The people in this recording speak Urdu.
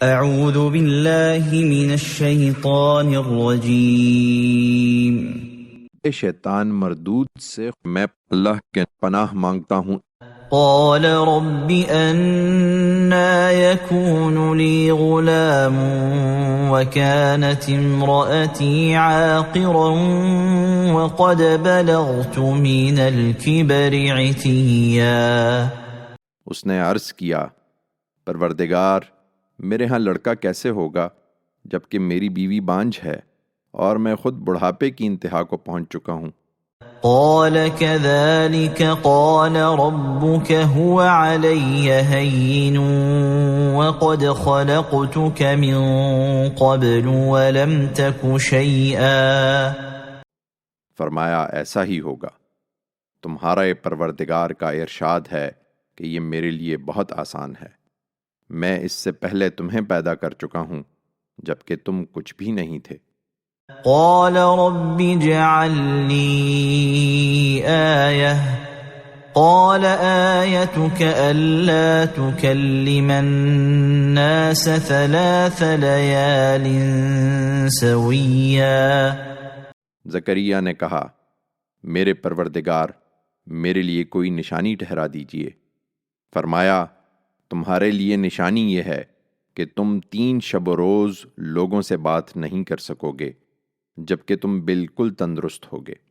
اعوذ باللہ من الشیطان الرجیم۔ شیطان مردود سے میں اللہ کے پناہ مانگتا ہوں۔ قال رب أنا يكون لي غلام وكانت امرأتي عاقرا وقد بلغت من الكبر عتيا۔ اس نے عرض کیا، پروردگار میرے ہاں لڑکا کیسے ہوگا جبکہ میری بیوی بانجھ ہے اور میں خود بڑھاپے کی انتہا کو پہنچ چکا ہوں۔ قال كذلك قال ربك هو علي هين وقد خلقتك من قبل ولم تك شيئا۔ فرمایا ایسا ہی ہوگا، تمہارا پروردگار کا ارشاد ہے کہ یہ میرے لیے بہت آسان ہے، میں اس سے پہلے تمہیں پیدا کر چکا ہوں جبکہ تم کچھ بھی نہیں تھے۔ قال رب اجعل لي آية قال آيتك ألا تكلم الناس 3 ليال سويا۔ زکریا نے کہا، میرے پروردگار میرے لیے کوئی نشانی ٹھہرا دیجئے۔ فرمایا، تمہارے لیے نشانی یہ ہے کہ تم 3 شب و روز لوگوں سے بات نہیں کر سکو گے جبکہ تم بالکل تندرست ہوگے۔